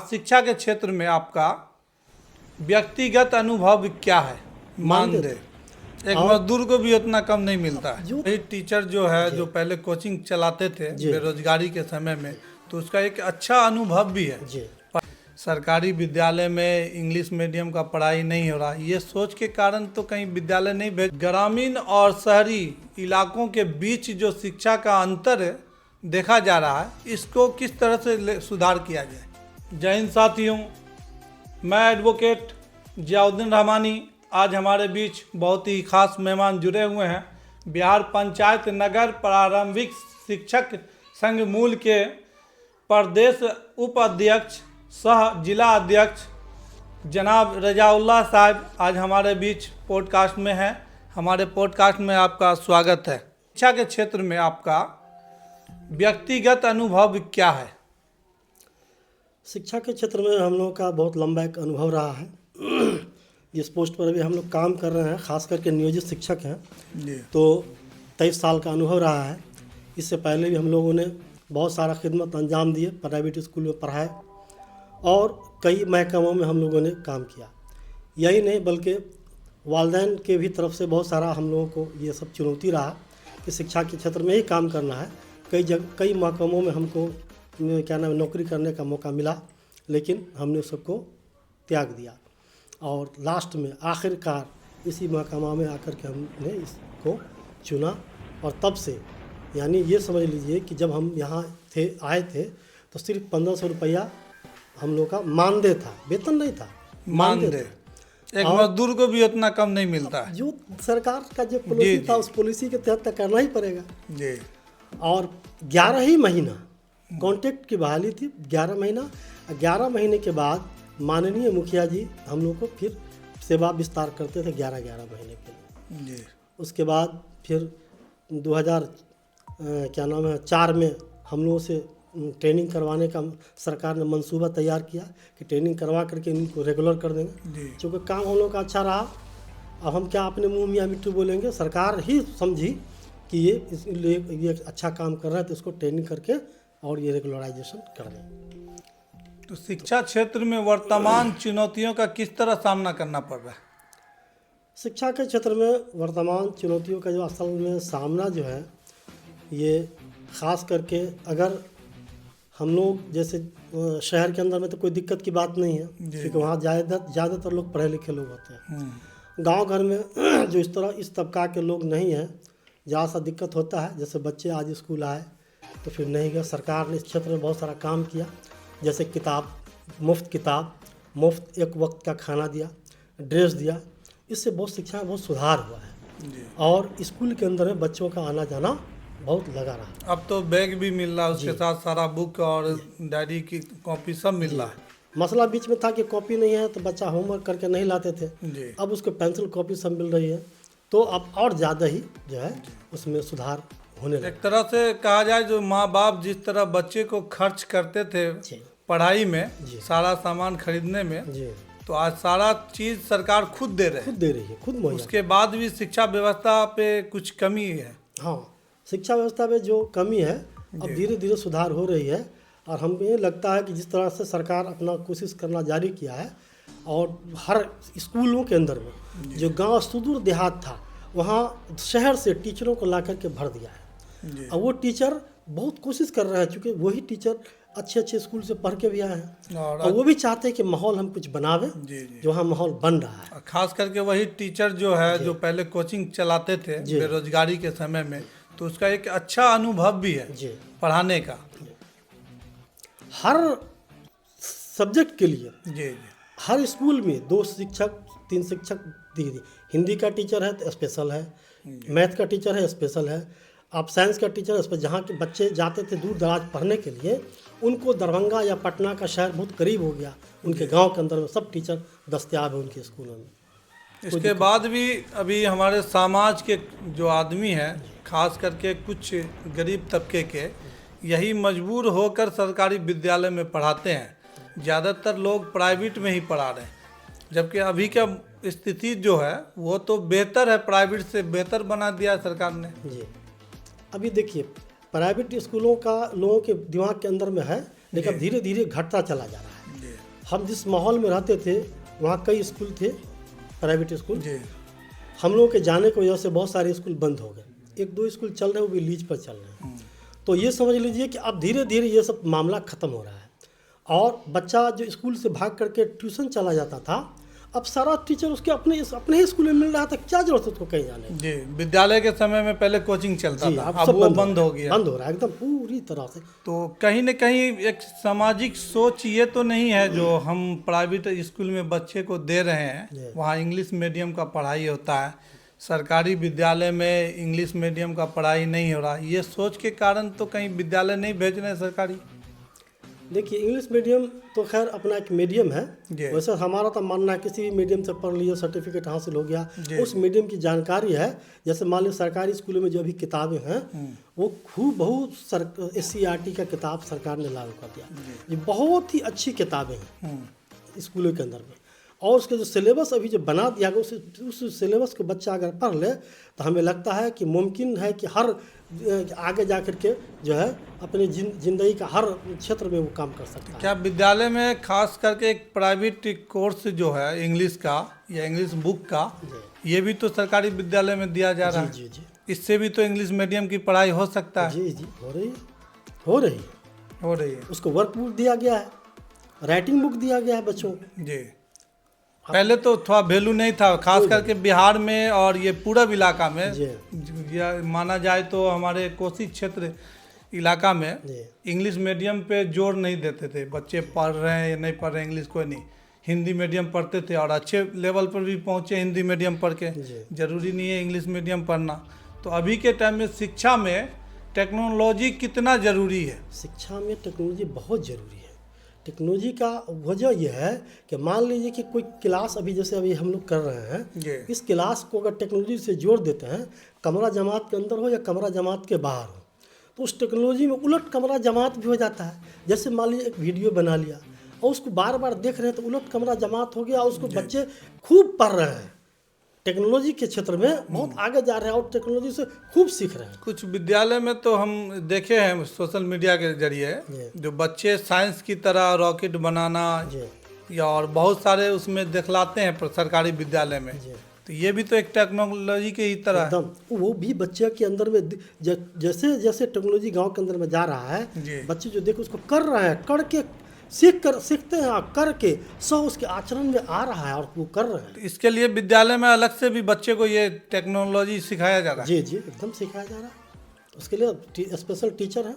शिक्षा के क्षेत्र में आपका व्यक्तिगत अनुभव क्या है? मानदेय एक मजदूर को भी उतना कम नहीं मिलता है। ये टीचर जो है, जो पहले कोचिंग चलाते थे बेरोजगारी के समय में, तो उसका एक अच्छा अनुभव भी है। सरकारी विद्यालय में इंग्लिश मीडियम का पढ़ाई नहीं हो रहा, ये सोच के कारण तो कहीं विद्यालय नहीं भेज। ग्रामीण और शहरी इलाकों के बीच जो शिक्षा का अंतर है देखा जा रहा है, इसको किस तरह से सुधार किया जाए? जय हिंद साथियों, मैं एडवोकेट जियाउद्दीन रहमानी। आज हमारे बीच बहुत ही खास मेहमान जुड़े हुए हैं। बिहार पंचायत नगर प्रारंभिक शिक्षक संघ मूल के प्रदेश उपाध्यक्ष सह जिला अध्यक्ष जनाब रजाउल्लाह साहब आज हमारे बीच पॉडकास्ट में हैं। हमारे पॉडकास्ट में आपका स्वागत है। शिक्षा के क्षेत्र में आपका व्यक्तिगत अनुभव क्या है? शिक्षा के क्षेत्र में हम लोगों का बहुत लंबा एक अनुभव रहा है। जिस पोस्ट पर अभी हम लोग काम कर रहे हैं, खास करके नियोजित शिक्षक हैं, तो 23 साल का अनुभव रहा है। इससे पहले भी हम लोगों ने बहुत सारा खिदमत अंजाम दिए, प्राइवेट स्कूल में पढ़ाए और कई महकमों में हम लोगों ने काम किया। यही नहीं बल्कि वालिदैन के भी तरफ से बहुत सारा हम लोगों को ये सब चुनौती रहा कि शिक्षा के क्षेत्र में ही काम करना है। कई महकमों में हमको नौकरी करने का मौका मिला, लेकिन हमने सबको त्याग दिया और लास्ट में आखिरकार इसी महकमा में आकर के हमने इसको चुना। और तब से यानी ये समझ लीजिए कि जब हम यहाँ आए थे तो सिर्फ 1500 रुपया हम लोग का मानदेय था, वेतन नहीं था, मानदेय। एक मजदूर को भी उतना कम नहीं मिलता है। जो सरकार का जो पॉलिसी था उस पॉलिसी के तहत तो करना ही पड़ेगा जी। और 11 ही महीना कॉन्ट्रैक्ट की बहाली थी, 11 महीना। 11 महीने के बाद माननीय मुखिया जी हम लोग को फिर सेवा विस्तार करते थे 11 महीने के लिए। उसके बाद फिर 2004 में हम लोगों से ट्रेनिंग करवाने का सरकार ने मंसूबा तैयार किया कि ट्रेनिंग करवा करके इनको रेगुलर कर देंगे। क्योंकि काम हम लोग का अच्छा रहा। अब हम क्या अपने मुँह मियाँ मिट्टू बोलेंगे, सरकार ही समझी कि ये अच्छा काम कर रहा है तो इसको ट्रेनिंग करके और ये रेगुलराइजेशन कर दें। तो शिक्षा क्षेत्र में वर्तमान चुनौतियों का किस तरह सामना करना पड़ रहा है? शिक्षा के क्षेत्र में वर्तमान चुनौतियों का जो असल में सामना जो है, ये ख़ास करके अगर हम लोग जैसे शहर के अंदर में तो कोई दिक्कत की बात नहीं है, क्योंकि वहाँ ज़्यादातर लोग पढ़े लिखे लोग होते हैं। गांव घर में जो इस तबका के लोग नहीं हैं, ज़्यादा सा दिक्कत होता है। जैसे बच्चे आज स्कूल आए तो फिर नहीं गए। सरकार ने इस क्षेत्र में बहुत सारा काम किया, जैसे किताब मुफ्त एक वक्त का खाना दिया, ड्रेस दिया। इससे बहुत शिक्षा में बहुत सुधार हुआ है और स्कूल के अंदर में बच्चों का आना जाना बहुत लगा रहा। अब तो बैग भी मिल रहा है, उसके साथ सारा बुक और डायरी की कॉपी सब मिल रहा है। मसला बीच में था कि कॉपी नहीं है तो बच्चा होमवर्क करके नहीं लाते थे। अब उसको पेंसिल कॉपी सब मिल रही है, तो अब और ज़्यादा ही जो है उसमें सुधार होने लगा। एक तरह से कहा जाए, जो माँ बाप जिस तरह बच्चे को खर्च करते थे पढ़ाई में, सारा सामान खरीदने में, तो आज सारा चीज़ सरकार खुद दे रही है, खुद मुहैया। उसके बाद भी शिक्षा व्यवस्था पे कुछ कमी है। हाँ, शिक्षा व्यवस्था में जो कमी है अब धीरे धीरे सुधार हो रही है। और हमें लगता है कि जिस तरह से सरकार अपना कोशिश करना जारी किया है और हर स्कूलों के अंदर में जो गांव सुदूर देहात था, वहाँ शहर से टीचरों को ला करके भर दिया है। अब वो टीचर बहुत कोशिश कर रहे हैं, क्योंकि वही टीचर अच्छे स्कूल से पढ़ के भी आए हैं और वो भी चाहते हैं कि माहौल हम कुछ बनावे, जो वहाँ माहौल बन रहा है। खास करके वही टीचर जो है, जो पहले कोचिंग चलाते थे बेरोजगारी के समय में, तो उसका एक अच्छा अनुभव भी है पढ़ाने का। हर सब्जेक्ट के लिए हर स्कूल में 2 शिक्षक 3 शिक्षक दीदी। हिंदी का टीचर है तो स्पेशल है, मैथ का टीचर है स्पेशल है, आप साइंस का टीचर है। जहाँ के बच्चे जाते थे दूर दराज पढ़ने के लिए, उनको दरभंगा या पटना का शहर बहुत करीब हो गया, उनके गांव के अंदर में सब टीचर दस्तयाब है उनके स्कूलों में। इसके बाद भी अभी हमारे समाज के जो आदमी हैं, खास करके कुछ गरीब तबके के, यही मजबूर होकर सरकारी विद्यालय में पढ़ाते हैं। ज़्यादातर लोग प्राइवेट में ही पढ़ा रहे हैं, जबकि अभी का स्थिति जो है वो तो बेहतर है, प्राइवेट से बेहतर बना दिया है सरकार ने। जी, अभी देखिए प्राइवेट स्कूलों का लोगों के दिमाग के अंदर में है, लेकिन धीरे धीरे घटता चला जा रहा है। हम जिस माहौल में रहते थे वहाँ कई स्कूल थे, प्राइवेट स्कूल। जी हम लोगों के जाने की वजह से बहुत सारे स्कूल बंद हो गए, 1-2 स्कूल चल रहे हैं, वो भी लीज पर चल रहे हैं। तो ये समझ लीजिए कि अब धीरे धीरे ये सब मामला ख़त्म हो रहा है। और बच्चा जो स्कूल से भाग करके ट्यूशन चला जाता था, अब सारा टीचर उसके अपने ही स्कूल में मिल रहा था, क्या जरूरत है उसको कहीं जाने की। जी, विद्यालय के समय में पहले कोचिंग चलता जी, था, अब अब सब वो बंद हो गया। बंद हो रहा है एकदम पूरी तरह से। तो कहीं न कहीं एक सामाजिक सोच ये तो नहीं है जो हम प्राइवेट स्कूल में बच्चे को दे रहे हैं, वहाँ इंग्लिश मीडियम का पढ़ाई होता है, सरकारी विद्यालय में इंग्लिश मीडियम का पढ़ाई नहीं हो रहा, ये सोच के कारण तो कहीं विद्यालय नहीं भेज रहे हैं सरकारी। देखिए, इंग्लिश मीडियम तो खैर अपना एक मीडियम है। जी। वैसे हमारा तो मानना है किसी भी मीडियम से पढ़ लिया, सर्टिफिकेट हासिल हो गया, जी। उस मीडियम की जानकारी है। जैसे मान लीजिए सरकारी स्कूलों में जो भी किताबें हैं वो खूब बहुत SCERT का किताब सरकार ने लागू कर दिया। ये बहुत ही अच्छी किताबें हैं स्कूलों के अंदर में। और उसके जो सिलेबस अभी जो बना दिया गया उस सिलेबस को बच्चा अगर पढ़ ले तो हमें लगता है कि मुमकिन है कि हर आगे जा कर के जो है अपनी ज़िंदगी का हर क्षेत्र में वो काम कर सकता है। क्या विद्यालय में खास करके एक प्राइवेट कोर्स जो है इंग्लिश का या इंग्लिश बुक का, ये भी तो सरकारी विद्यालय में दिया जा रहा है। जी जी, इससे भी तो इंग्लिश मीडियम की पढ़ाई हो सकता है। जी जी, हो रही है। उसको वर्क बुक दिया गया है, राइटिंग बुक दिया गया है बच्चों को। जी, पहले तो थोड़ा वैल्यू नहीं था, खास करके बिहार में और ये पूरब इलाका में, या माना जाए तो हमारे कोसी क्षेत्र इलाका में इंग्लिश मीडियम पे जोर नहीं देते थे। बच्चे पढ़ रहे हैं या नहीं पढ़ रहे हैं इंग्लिश कोई नहीं, हिंदी मीडियम पढ़ते थे और अच्छे लेवल पर भी पहुँचे हिंदी मीडियम पढ़ के। जरूरी नहीं है इंग्लिश मीडियम पढ़ना। तो अभी के टाइम में शिक्षा में टेक्नोलॉजी कितना ज़रूरी है? शिक्षा में टेक्नोलॉजी बहुत ज़रूरी है। टेक्नोलॉजी का वजह यह है कि मान लीजिए कि कोई क्लास अभी हम लोग कर रहे हैं, इस क्लास को अगर टेक्नोलॉजी से जोड़ देते हैं, कमरा जमात के अंदर हो या कमरा जमात के बाहर हो, तो उस टेक्नोलॉजी में उलट कमरा जमात भी हो जाता है। जैसे मान लीजिए एक वीडियो बना लिया और उसको बार बार देख रहे हैं तो उलट कमरा जमात हो गया और उसको बच्चे खूब पढ़ रहे हैं। टेक्नोलॉजी के क्षेत्र में बहुत आगे जा रहे हैं और टेक्नोलॉजी से खूब सीख रहे हैं। कुछ विद्यालय में तो हम देखे हैं सोशल मीडिया के जरिए जो बच्चे साइंस की तरह रॉकेट बनाना या और बहुत सारे उसमें दिखलाते हैं सरकारी विद्यालय में। तो ये भी तो एक टेक्नोलॉजी के ही तरह एकदम, वो भी बच्चे के अंदर में जैसे जैसे टेक्नोलॉजी गांव के अंदर में जा रहा है, बच्चे जो देखो उसको कर रहे हैं, करके सीखते हैं, करके सब उसके आचरण में आ रहा है और वो कर रहे हैं। तो इसके लिए विद्यालय में अलग से भी बच्चे को ये टेक्नोलॉजी सिखाया जा रहा है। जी जी, एकदम सिखाया जा रहा है। उसके लिए स्पेशल टीचर है।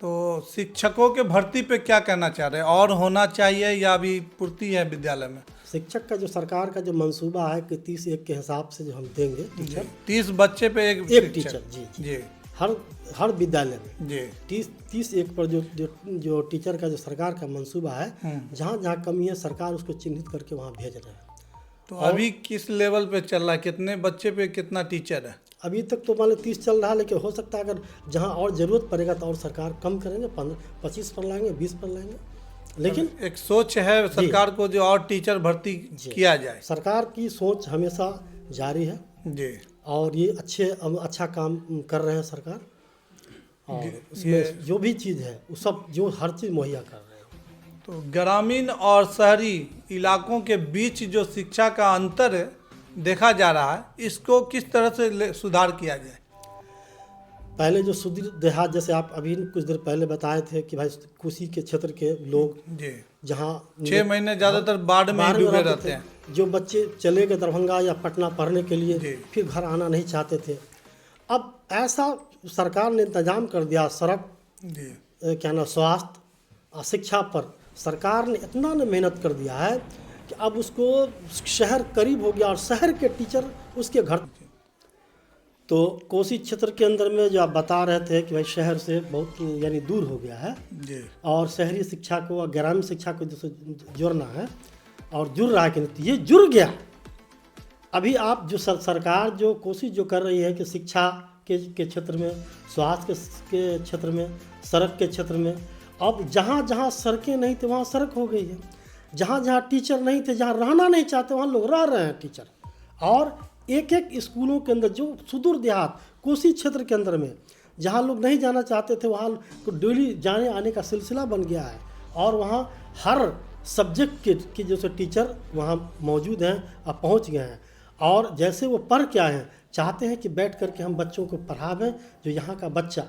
तो शिक्षकों के भर्ती पे क्या कहना चाह रहे हैं, और होना चाहिए या अभी पूर्ति है विद्यालय में? शिक्षक का जो सरकार का जो मंसूबा है कि 30-1 के हिसाब से जो हम देंगे टीचर, 30 बच्चे पे एक टीचर। जी जी, हर विद्यालय में जी 30-1 पर जो टीचर का जो सरकार का मंसूबा है, जहाँ जहाँ कमी है सरकार उसको चिन्हित करके वहाँ भेज रहे हैं। तो अभी किस लेवल पे चल रहा है, कितने बच्चे पे कितना टीचर है? अभी तक तो मान लो 30 चल रहा है, लेकिन हो सकता है अगर जहाँ और ज़रूरत पड़ेगा तो और सरकार कम करेंगे, 25 पर लाएंगे, 20 पर लाएंगे। लेकिन एक सोच है सरकार को जो और टीचर भर्ती किया जाए। सरकार की सोच हमेशा जारी है जी, और ये अच्छा काम कर रहे हैं सरकार। और इसमें जो भी चीज़ है वो सब जो हर चीज़ मुहैया कर रहे हैं। तो ग्रामीण और शहरी इलाकों के बीच जो शिक्षा का अंतर देखा जा रहा है, इसको किस तरह से सुधार किया जाए? पहले जो सुदूर देहात, जैसे आप अभी कुछ देर पहले बताए थे कि भाई कोसी के क्षेत्र के लोग जी, जहाँ 6 महीने ज़्यादातर बाढ़ में ही डूबे रहते हैं, जो बच्चे चले गए दरभंगा या पटना पढ़ने के लिए, फिर घर आना नहीं चाहते थे। अब ऐसा सरकार ने इंतजाम कर दिया, सड़क क्या ना स्वास्थ्य शिक्षा पर सरकार ने इतना न मेहनत कर दिया है कि अब उसको शहर करीब हो गया और शहर के टीचर उसके घर। तो कोसी क्षेत्र के अंदर में जो आप बता रहे थे कि भाई शहर से बहुत यानी दूर हो गया है जी, और शहरी शिक्षा को और ग्रामीण शिक्षा को जैसे जोड़ना है और जुड़ रहा है कि नहीं, ये जुड़ गया। अभी आप जो सरकार जो कोशिश जो कर रही है कि शिक्षा के क्षेत्र में, स्वास्थ्य के क्षेत्र में, सड़क के क्षेत्र में, अब जहाँ जहाँ सड़कें नहीं थे वहाँ सड़क हो गई है, जहाँ जहाँ टीचर नहीं थे, जहाँ रहना नहीं चाहते वहाँ लोग रह रहे हैं टीचर। और एक एक स्कूलों के अंदर जो सुदूर देहात कोसी क्षेत्र के अंदर में जहाँ लोग नहीं जाना चाहते थे वहाँ तो डेली जाने आने का सिलसिला बन गया है। और वहाँ हर सब्जेक्ट के जो टीचर वहाँ मौजूद हैं और पहुँच गए हैं, और जैसे वो पढ़ के आए हैं चाहते हैं कि बैठ कर के हम बच्चों को पढ़ावें, जो यहाँ का बच्चा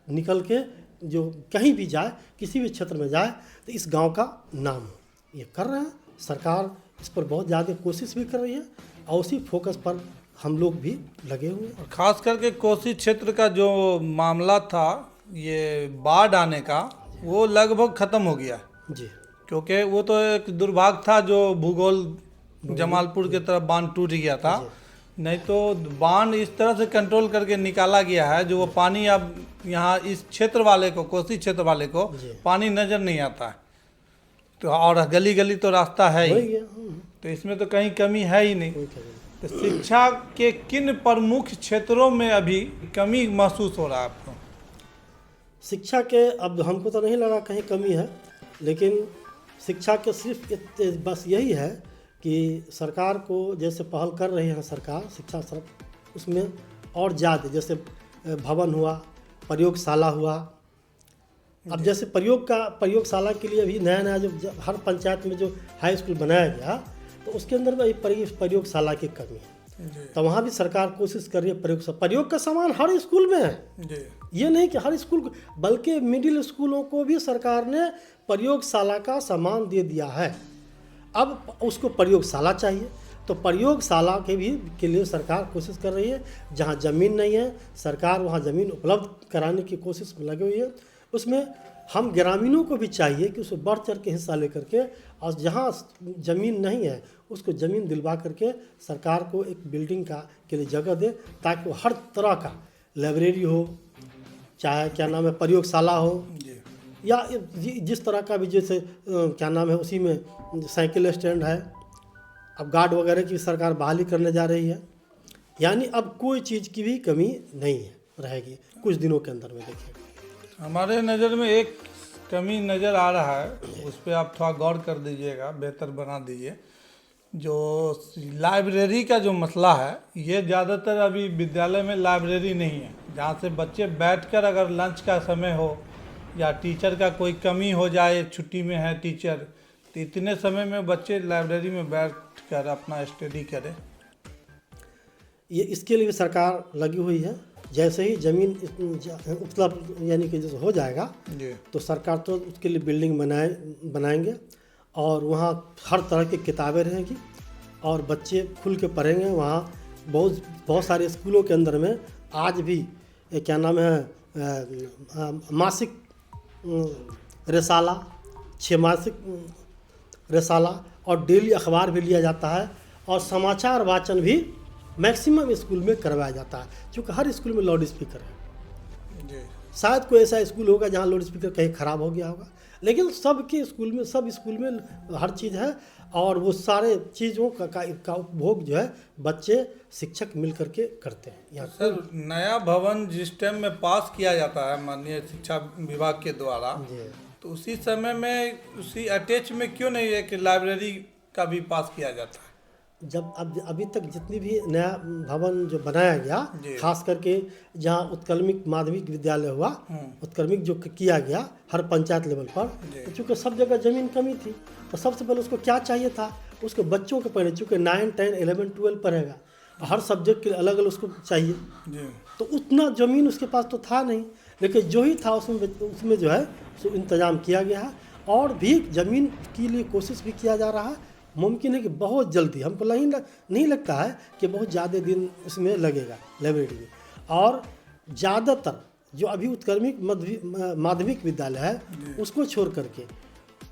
निकल के जो कहीं भी जाए, किसी भी क्षेत्र में जाए, तो इस गांव का नाम हो। ये कर रहे हैं, सरकार इस पर बहुत ज़्यादा कोशिश भी कर रही है और उसी फोकस पर हम लोग भी लगे हुए हैं। खास करके कोसी क्षेत्र का जो मामला था, ये बाढ़ आने का, वो लगभग ख़त्म हो गया जी, क्योंकि वो तो एक दुर्भाग्य था जो भूगोल जमालपुर की तरफ बांध टूट गया था, नहीं तो बांध इस तरह से कंट्रोल करके निकाला गया है जो वो पानी अब यहाँ इस क्षेत्र वाले को, कोसी क्षेत्र वाले को पानी नज़र नहीं आता है। तो और गली गली तो रास्ता है ही, तो इसमें तो कहीं कमी है ही नहीं। तो शिक्षा के किन प्रमुख क्षेत्रों में अभी कमी महसूस हो रहा है आपको? शिक्षा के अब हमको तो नहीं लगा कहीं कमी है, लेकिन शिक्षा के सिर्फ बस यही है कि सरकार को जैसे पहल कर रही है सरकार शिक्षा उसमें और ज़्यादा, जैसे भवन हुआ, प्रयोगशाला हुआ। अब जैसे प्रयोगशाला के लिए अभी नया नया जो हर पंचायत में जो हाई स्कूल बनाया गया, तो उसके अंदर में प्रयोगशाला की कमी है। तो वहाँ भी सरकार कोशिश कर रही है, प्रयोग का सामान हर स्कूल में है। ये नहीं कि हर स्कूल, बल्कि मिडिल स्कूलों को भी सरकार ने प्रयोगशाला का सामान दे दिया है। अब उसको प्रयोगशाला चाहिए, तो प्रयोगशाला के लिए सरकार कोशिश कर रही है। जहाँ ज़मीन नहीं है, सरकार वहाँ ज़मीन उपलब्ध कराने की कोशिश में लगी हुई है। उसमें हम ग्रामीणों को भी चाहिए कि उसमें बढ़ चढ़ के हिस्सा लेकर के, और जहाँ ज़मीन नहीं है उसको ज़मीन दिलवा करके सरकार को एक बिल्डिंग के लिए जगह दे, ताकि वो हर तरह का लाइब्रेरी हो, चाहे क्या नाम है प्रयोगशाला हो, या जिस तरह का भी, जैसे क्या नाम है उसी में साइकिल स्टैंड है। अब गार्ड वगैरह की सरकार बहाली करने जा रही है, यानी अब कोई चीज़ की भी कमी नहीं है रहेगी कुछ दिनों के अंदर में। देखिए हमारे नज़र में एक कमी नज़र आ रहा है, उस पर आप थोड़ा गौर कर दीजिएगा, बेहतर बना दीजिए। जो लाइब्रेरी का जो मसला है, ये ज़्यादातर अभी विद्यालय में लाइब्रेरी नहीं है जहाँ से बच्चे बैठकर अगर लंच का समय हो या टीचर का कोई कमी हो जाए, छुट्टी में है टीचर, तो इतने समय में बच्चे लाइब्रेरी में बैठकर अपना स्टडी करें। ये इसके लिए भी सरकार लगी हुई है। जैसे ही ज़मीन उपलब्ध यानी कि जैसे हो जाएगा तो सरकार तो उसके लिए बिल्डिंग बनाएंगे, और वहाँ हर तरह की किताबें रहेंगी और बच्चे खुल के पढ़ेंगे। वहाँ बहुत सारे स्कूलों के अंदर में आज भी क्या नाम है मासिक रसाला, 6 मासिक रसाला और डेली अखबार भी लिया जाता है, और समाचार वाचन भी मैक्सिमम स्कूल में करवाया जाता है, क्योंकि हर स्कूल में लाउड स्पीकर है। शायद कोई ऐसा स्कूल होगा जहाँ लाउड स्पीकर कहीं ख़राब हो गया होगा, लेकिन सब स्कूल में हर चीज़ है, और वो सारे चीज़ों का उपभोग जो है बच्चे शिक्षक मिल करके करते हैं। यहाँ सर नया भवन जिस टाइम में पास किया जाता है माननीय शिक्षा विभाग के द्वारा, तो उसी समय में उसी अटैच में क्यों नहीं है कि लाइब्रेरी का भी पास किया जाता है? जब अभी तक जितनी भी नया भवन जो बनाया गया, खास करके जहाँ उत्कलमिक माध्यमिक विद्यालय हुआ, उत्कलमिक जो किया गया हर पंचायत लेवल पर, तो चूँकि सब जगह ज़मीन कमी थी, तो सबसे पहले उसको क्या चाहिए था, उसको बच्चों को पढ़े, चूँकि 9, 10, 11, 12 पढ़ेगा, हर सब्जेक्ट के अलग अलग उसको चाहिए, तो उतना ज़मीन उसके पास तो था नहीं, लेकिन जो ही था उसमें जो है सो इंतज़ाम किया गया है, और भी ज़मीन के लिए कोशिश भी किया जा रहा है। मुमकिन है कि बहुत जल्दी, हमको नहीं लगता है कि बहुत ज़्यादा दिन इसमें लगेगा लाइब्रेरी में। और ज़्यादातर जो अभी उत्कर्मिक माध्यमिक विद्यालय है, उसको छोड़ करके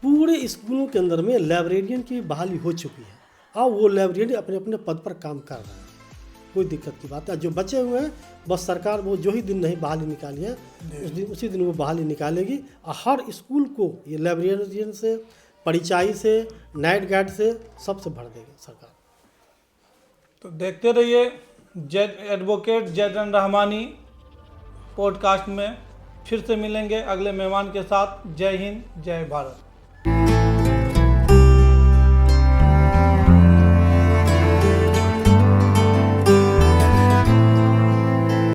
पूरे स्कूलों के अंदर में लाइब्रेरियन की बहाली हो चुकी है, और वो लाइब्रेरियन अपने अपने पद पर काम कर रहे हैं। कोई दिक्कत की बात है। जो बचे हुए हैं बस सरकार वो जो ही दिन नहीं बहाली निकाली है, उसी दिन वो बहाली निकालेगी, और हर स्कूल को ये लाइब्रेरियन से, परिचाई से, नाइट गार्ड से, सबसे भर देगी सरकार। तो देखते रहिए एडवोकेट जैदन रहमानी पॉडकास्ट में। फिर से मिलेंगे अगले मेहमान के साथ। जय हिंद, जय भारत।